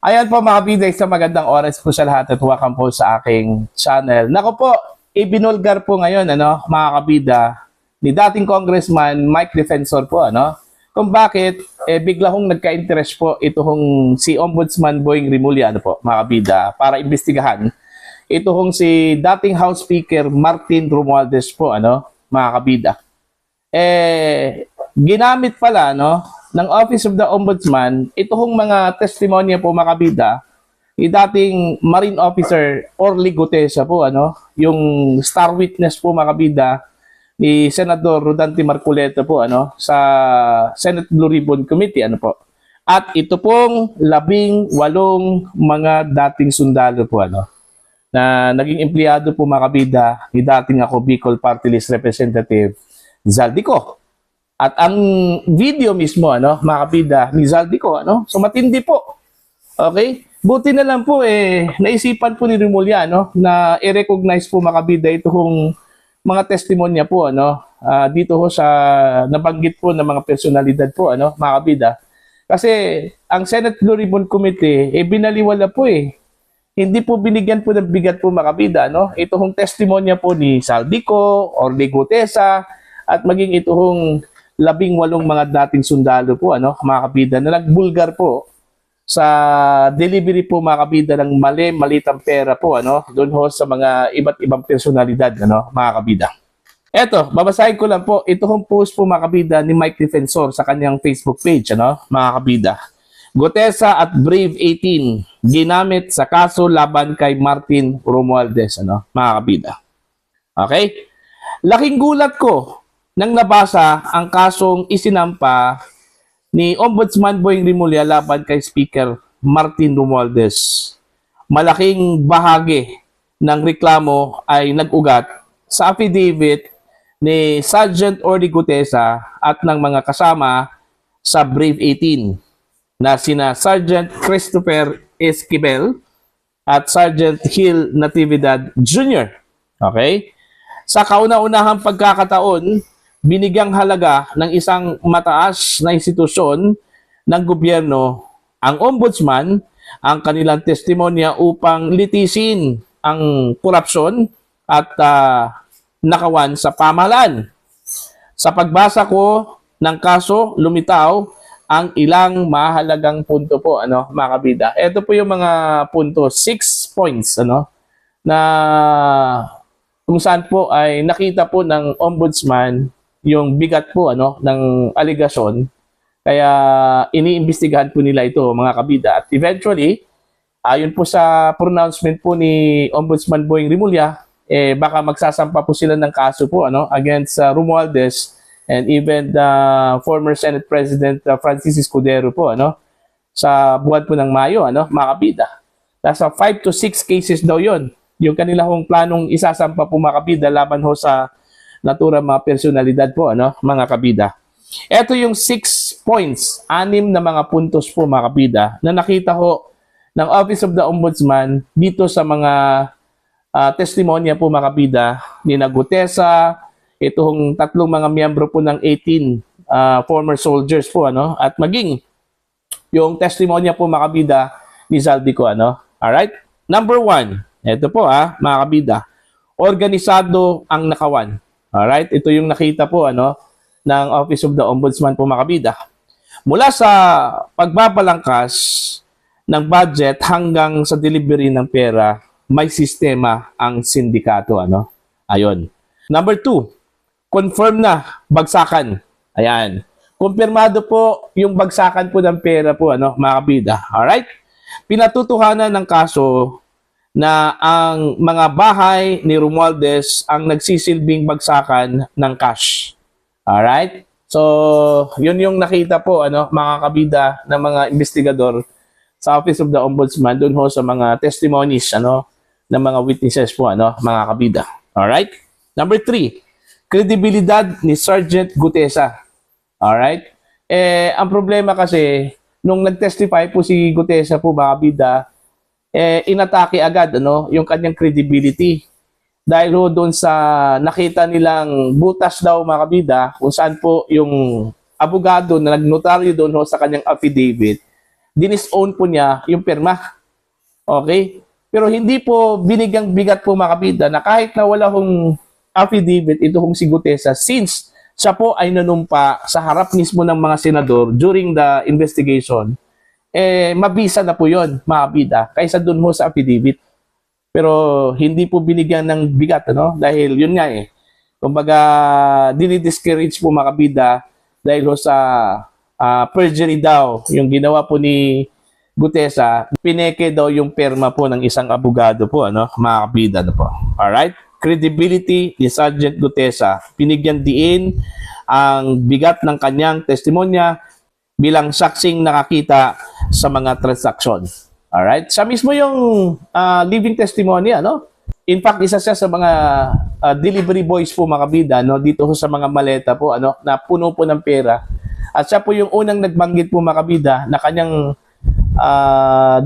Ayan po mga kabida, isang magandang oras po sa lahat at welcome po sa aking channel. Nako po, ibinulgar po ngayon mga kabida ni dating Congressman Mike Defensor po kung bakit bigla hong nagka-interest po itong si Ombudsman Boying Rimulya po mga kabida para imbestigahan itong si dating House Speaker Martin Romualdez po mga kabida. Ginamit pala ng Office of the Ombudsman itong mga testimonya po mga kabida ni dating Marine Officer Orly Gutesa po yung star witness po mga kabida ni Senador Rodante Marcoleta po sa Senate Blue Ribbon Committee po. At ito pong 18 mga dating sundalo po na naging empleyado po mga kabida ni dating ako Bicol Party List Representative Zaldico. At ang video mismo, mga kabida, ni Zaldico, so matindi po. Okay? Buti na lang po, naisipan po ni Rimulya, na i-recognize po mga kabida itong mga testimonya po, dito ho sa nabanggit po ng mga personalidad po, mga kabida. Kasi ang Senate Blue Ribbon Committee, binaliwala po Hindi po binigyan po ng bigat po mga kabida, Itong testimonya po ni Zaldico, Orly Gutesa, at maging itong 18 mga dating sundalo po, mga kabida, na nagbulgar po sa delivery po mga kabida ng malitang pera po, doon ho sa mga iba't ibang personalidad, mga kabida. Eto, babasahin ko lang po, itong post po mga kabida ni Mike Defensor sa kanyang Facebook page, mga kabida. Gutesa at Brave 18, ginamit sa kaso laban kay Martin Romualdez, mga kabida. Okay? Laking gulat ko nang nabasa ang kasong isinampa ni Ombudsman Boying Rimulya laban kay Speaker Martin Romualdez. Malaking bahagi ng reklamo ay nag-ugat sa affidavit ni Sergeant Orly Gutesa at ng mga kasama sa Brave 18 na sina Sergeant Christopher Esquivel at Sergeant Gil Natividad Jr. Okay? Sa kauna-unahang pagkakataon, binigyang halaga ng isang mataas na institusyon ng gobyerno ang ombudsman ang kanilang testimonya upang litisin ang korupsyon at nakawan sa pamahalaan. Sa pagbasa ko ng kaso, lumitaw ang ilang mahalagang punto po, mga kabida. Ito po yung mga punto, 6 points, na kung saan po ay nakita po ng ombudsman yung bigat po ng aligasyon, kaya iniimbestigahan po nila ito mga kabida. At eventually, ayon po sa pronouncement po ni Ombudsman Boying Rimulya, baka magsasampa po sila ng kaso po against Romualdez and even the former Senate President Francis Escudero po sa buwan po ng Mayo mga kabida. Nasa 5 to 6 cases daw yon yung kanila hong planong isasampa po mga kabida laban ho sa naturang mga personalidad po, mga kabida. Ito yung 6 points, 6 na mga puntos po, mga kabida, na nakita ho ng Office of the Ombudsman dito sa mga testimonya po, mga kabida, ni Gutesa, itong 3 mga miyembro po ng 18 former soldiers po, at maging yung testimonya po, mga kabida, ni Zaldico, Alright? Number 1, ito po, mga kabida, organisado ang nakawan. Alright, ito yung nakita po ng Office of the Ombudsman po mga kabida. Mula sa pagbabalangkas ng budget hanggang sa delivery ng pera, may sistema ang sindikato Ayon. Number 2, confirm na bagsakan. Ayan. Kumpirmado po yung bagsakan po ng pera po mga kabida. Alright? Pinatutuhanan ng kaso na ang mga bahay ni Romualdez ang nagsisilbing bagsakan ng cash. Alright? So, yun yung nakita po, mga kabida ng mga investigador sa Office of the Ombudsman dun ho sa mga testimonies, ng mga witnesses po, mga kabida. Alright? Number 3, kredibilidad ni Sergeant Gutesa. Alright? Ang problema kasi, nung nag-testify po si Gutesa po, mga kabida, inatake agad yung kanyang credibility dahil ho doon sa nakita nilang butas daw mga kabida kung saan po yung abogado na nagnotaryo doon ho sa kanyang affidavit dinis-own po niya yung perma. Okay? Pero hindi po binigyang bigat po mga kabida na kahit na wala hong affidavit ito hong si Gutesa, since siya po ay nanumpa sa harap mismo ng mga senador during the investigation, mabisa na po yun mga kabida kaysa dun ho sa affidavit. Pero hindi po binigyan ng bigat, ano? Dahil yun nga kumbaga dinidiscourage po mga kabida dahil ho sa perjury daw yung ginawa po ni Gutesa, pineke daw yung perma po ng isang abogado po, ano, mga kabida, ano po. Alright? Credibility ni Sergeant Gutesa, pinigyan diin ang bigat ng kanyang testimonya bilang saksing nakakita sa mga transaksyon. Alright? Siya mismo yung living testimony, ano? In fact, isa siya sa mga delivery boys po mga kabida, no, dito sa mga maleta po, ano, na puno po ng pera. At siya po yung unang nagbanggit po mga kabida na kanyang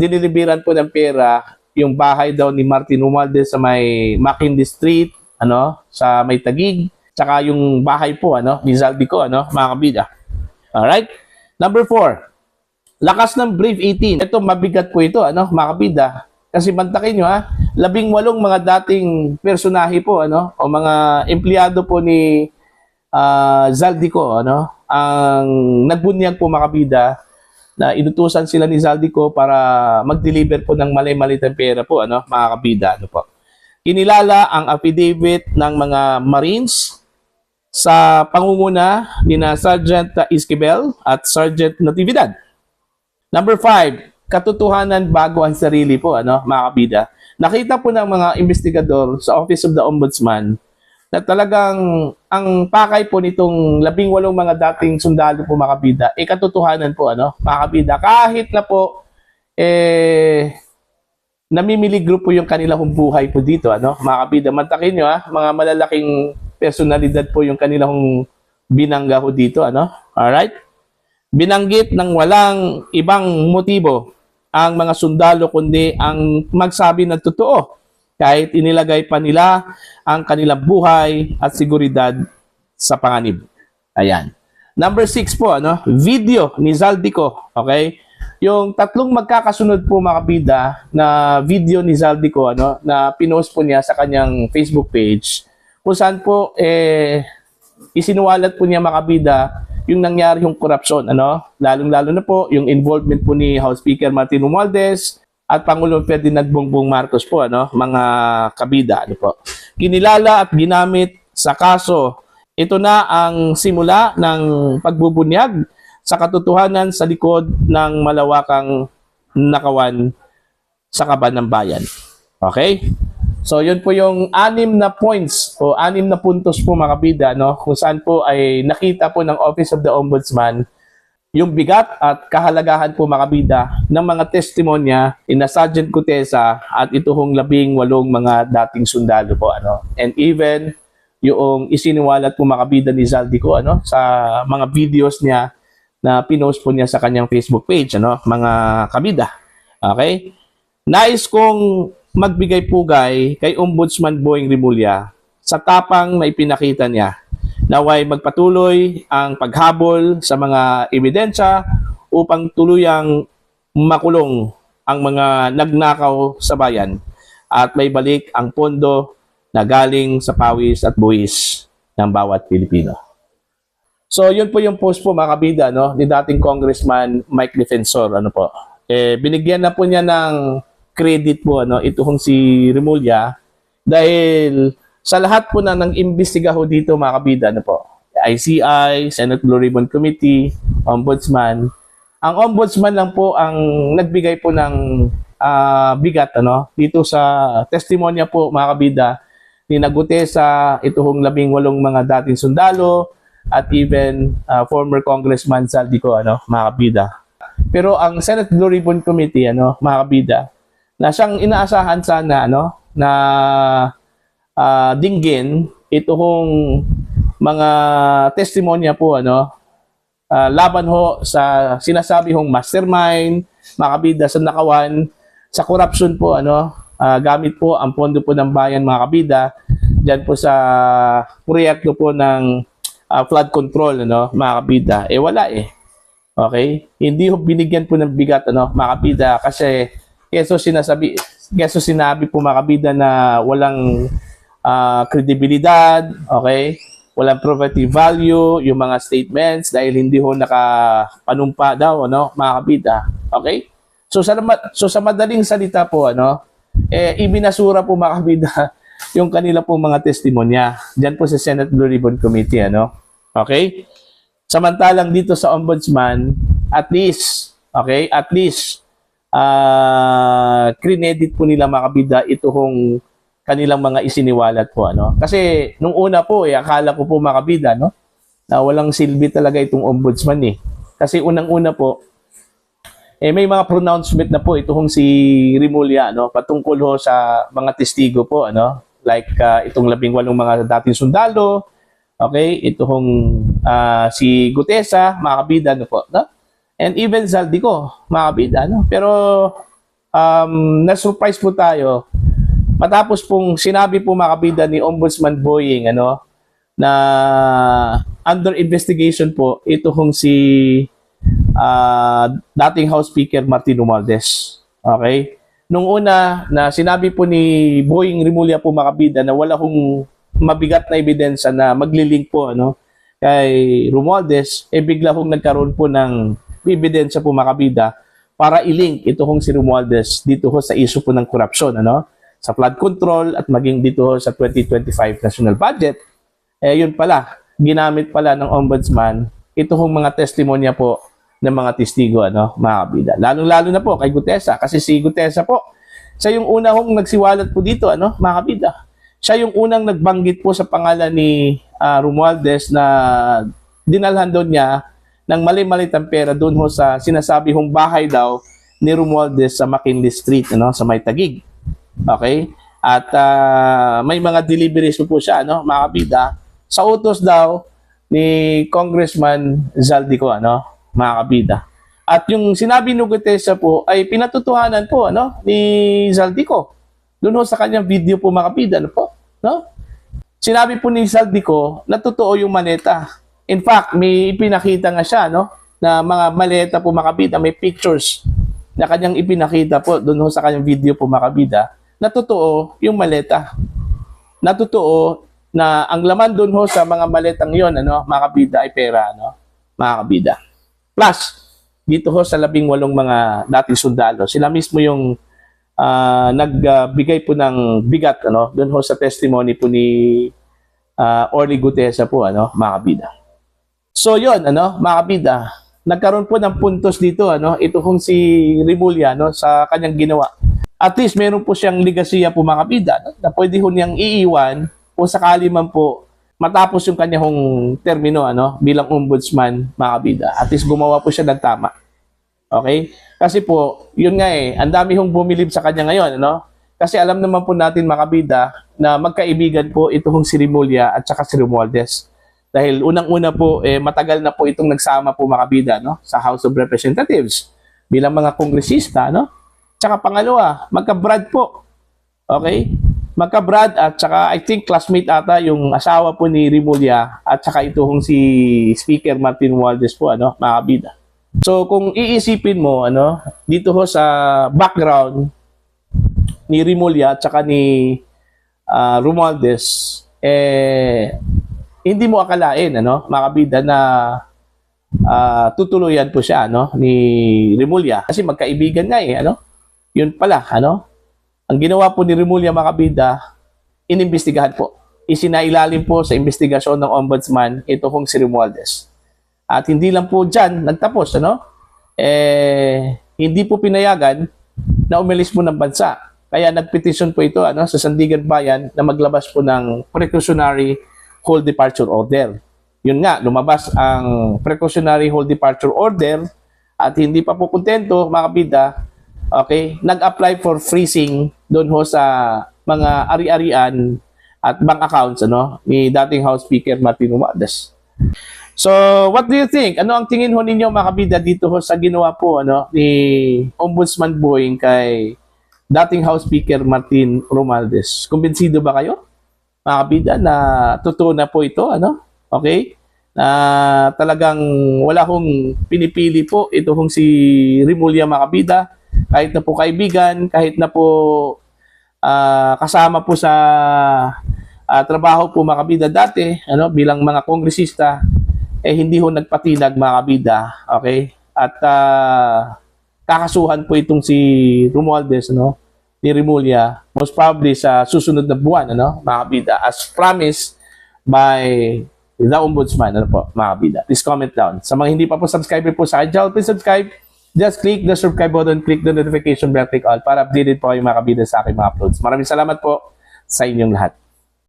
diniliberan po ng pera yung bahay daw ni Martin Romualdez sa may Mackinley Street, ano, sa may Taguig, tsaka yung bahay po, ano, ni Zaldico, ano, mga kabida. Alright? Number 4, lakas ng Brave 18. Ito, mabigat po ito, ano, mga kabida. Kasi bantakin nyo, 18 mga dating personahe po, ano, o mga empleyado po ni Zaldico, ano, ang nagbunyag po mga kabida na inutusan sila ni Zaldico para mag-deliver po ng malay-malitang pera po, ano, mga kabida, ano po. Kinilala ang affidavit ng mga Marines sa pangunguna ni na Sergeant Esquivel at Sergeant Natividad. Number 5, katotohanan bago ang sarili po, ano, mga kabida. Nakita po ng mga investigador sa Office of the Ombudsman na talagang ang pakay po nitong 18 mga dating sundalo po mga kabida, katotohanan po, ano, mga kabida, kahit na po namimiligro po yung kanilang buhay po dito, ano, mga kabida. Mantakin nyo, mga malalaking personalidad po yung kanilang binangga po dito, ano, alright? Binanggit ng walang ibang motibo ang mga sundalo kundi ang magsabi ng totoo, kahit inilagay pa nila ang kanilang buhay at seguridad sa panganib. Ayan. Number 6 po, ano, video ni Zaldico. Okay? Yung tatlong magkakasunod po mga kabida na video ni Zaldico, ano, na pinost po niya sa kanyang Facebook page, kung saan po isinuwalat po niya mga kabida yung nangyari yung korupsyon, ano, lalong-lalo na po yung involvement po ni House Speaker Martin Romualdez at Pangulong Ferdinand Bongbong Marcos po, ano, mga kabida, ano po. Kinilala at ginamit sa kaso. Ito na ang simula ng pagbubunyag sa katotohanan sa likod ng malawakang nakawan sa kaban ng bayan. Okay? So, yun po yung 6 na points o 6 na puntos po mga kabida, no, kung saan po ay nakita po ng Office of the Ombudsman yung bigat at kahalagahan po mga kabida ng mga testimonya ni Sergeant Gutesa at ito hong 18 mga dating sundalo po, ano. And even yung isiniwalat po mga kabida ni Zaldico, ano, sa mga videos niya na pinost po niya sa kanyang Facebook page, ano, mga kabida. Okay? Nais kong magbigay pugay kay Ombudsman Boying Rimulya sa tapang na ipinakita niya. Naway magpatuloy ang paghabol sa mga ebidensya upang tuluyang makulong ang mga nagnakaw sa bayan at may balik ang pondo na galing sa pawis at buwis ng bawat Pilipino. So yun po yung post po mga kabida, no, ni dating Congressman Mike Defensor, ano po. Binigyan na po niya ng credit po, ano, ito hong si Rimulya dahil sa lahat po na ng imbestiga ho dito mga kabida, ano po, ICI, Senate Blue Ribbon Committee, Ombudsman. Ang Ombudsman lang po ang nagbigay po ng bigat, ano, dito sa testimonya po mga kabida ni Gutesa, ito hong 18 mga dating sundalo at even former Congressman Zaldico, ano, mga kabida. Pero ang Senate Blue Ribbon Committee, ano, mga kabida, na siyang inaasahan sana, ano, na dinggin ito hong mga testimonya po, ano, laban ho sa sinasabi hong mastermind, mga kabida, sa nakawan, sa corruption po, ano, gamit po ang pondo po ng bayan mga kabida, dyan po sa proyekto po ng flood control, ano, mga kabida. Wala Okay? Hindi ho binigyan po ng bigat, ano, mga kabida, kasi keso sinabi po mga kabida na walang kredibilidad, okay? Walang probative value, yung mga statements dahil hindi ho nakapanumpa daw, ano, mga kabida. Okay? So sa madaling salita po, ano, ibinasura po mga kabida yung kanila pong mga testimonya diyan po sa Senate Blue Ribbon Committee, ano. Okay? Samantalang dito sa ombudsman, at least, okay, at least, credit po nila mga kabida ito hong kanilang mga isiniwalat po, ano. Kasi nung una po, akala ko po mga kabida, no, na walang silbi talaga itong ombudsman eh. Kasi unang-una po, may mga pronouncement na po ito hong si Rimulya, no, patungkol ho sa mga testigo po, ano, like itong 18 mga dating sundalo, okay, ito hong si Gutesa, mga kabida, no po, no? And even Zaldico, mga kabida, no? Pero na-surprise po tayo matapos pong sinabi po mga kabida ni Ombudsman Boying, ano, na under investigation po ito hong si dating House Speaker Martin Romualdez. Okay? Nung una na sinabi po ni Boying Rimulya po mga kabida na wala hong mabigat na ebidensya na maglilink po, ano, kay Romualdez, bigla hong nagkaroon po ng ebidensya po mga kabida para i-link ito hong si Romualdez dito ho sa issue po ng korupsyon, ano, sa flood control at maging dito ho sa 2025 national budget. Yun pala, ginamit pala ng ombudsman ito hong mga testimonya po ng mga testigo, ano, mga kabida. Lalo-lalo na po kay Gutesa, kasi si Gutesa po, siya yung una hong nagsiwalat po dito, ano, mga kabida. Siya yung unang nagbanggit po sa pangalan ni Romualdez na dinalhan doon niya ng mali-malitang pera doon ho sa sinasabi hong bahay daw ni Romualdez sa McKinley Street, ano, sa May Taguig. Okay? At may mga deliveries po siya, ano, mga kabida, sa utos daw ni Congressman Zaldico, ano, mga kabida. At yung sinabi ni Gutesa po ay pinatutuhanan po, ano, ni Zaldico. Doon ho sa kanyang video po mga kabida, ano po, no? Sinabi po ni Zaldico na totoo yung maleta. In fact, may ipinakita nga siya, no, na mga maleta po mga kabida, may pictures na kanyang ipinakita po doon ho sa kanyang video po mga kabida, na totoo yung maleta. Na totoo na ang laman doon ho sa mga maletang yon, ano, mga kabida, ay pera, ano, mga kabida. Plus, dito ho sa 18 mga dating sundalo, sila mismo yung nagbigay po ng bigat, ano, doon ho sa testimony po ni Orly Gutesa po, ano, mga kabida. So yon, ano, mga kabida, nagkaroon po ng puntos dito, ano, ito hong si Rimulya, no, sa kanyang ginawa. At least meron po siyang ligasiya po mga kabida, no, na pwede ho niyang iiwan o sakali man po matapos yung kanyang termino, ano, bilang ombudsman, mga kabida. At least gumawa po siya ng tama. Okay? Kasi po, yun nga ang dami hong bumilib sa kanya ngayon, ano? Kasi alam naman po natin mga kabida na magkaibigan po itong si Rimulya at saka si Romualdez. Dahil unang-una po, matagal na po itong nagsama po mga kabida, no, sa House of Representatives bilang mga kongresista, no? Tsaka pangalawa, magka-Brad po. Okay? Magka-Brad at saka I think classmate ata yung asawa po ni Rimulya at saka itong si Speaker Martin Romualdez po, ano, mga kabida. So kung iisipin mo, ano, dito ho sa background ni Rimulya at saka ni Romualdez, hindi mo akalain, ano, mga kabida, na tutuluyan po siya, ano, ni Rimulya kasi magkaibigan nga ano. Yun pala, ano, ang ginawa po ni Rimulya, mga kabida, inimbestigahan po. Isinailalim po sa investigasyon ng ombudsman ito kong si Romualdez. At hindi lang po dyan nagtapos, ano? Hindi po pinayagan na umalis po ng bansa. Kaya nagpetisyon po ito, ano, sa Sandigan Bayan na maglabas po ng precautionary hold departure order. Yun nga, lumabas ang precautionary hold departure order at hindi pa po kontento, mga kabida, okay, nag-apply for freezing doon ho sa mga ari-arian at bank accounts, ano, ni dating House Speaker Martin Romualdez. So, what do you think? Ano ang tingin ho ninyo, mga kabida, dito ho sa ginawa po, ano, ni Ombudsman Boying kay dating House Speaker Martin Romualdez? Kumbinsido ba kayo, mga kabida, na totoo na po ito, ano? Okay? na talagang wala hong pinipili po ito hong si Rimulya mga kabida, kahit na po kaibigan, kahit na po kasama po sa trabaho po mga kabida dati, ano, bilang mga kongresista, hindi ho nagpatinag mga kabida, okay? At kakasuhan po itong si Romualdez, no, ni Rimulya, most probably sa susunod na buwan, ano, mga kabida, as promised by the Ombudsman, ano po, mga kabida. Please comment down. Sa mga hindi pa po subscribe po sa akin, please subscribe. Just click the subscribe button, click the notification bell, click all para updated po kayo mga kabida sa aking mga uploads. Maraming salamat po sa inyong lahat.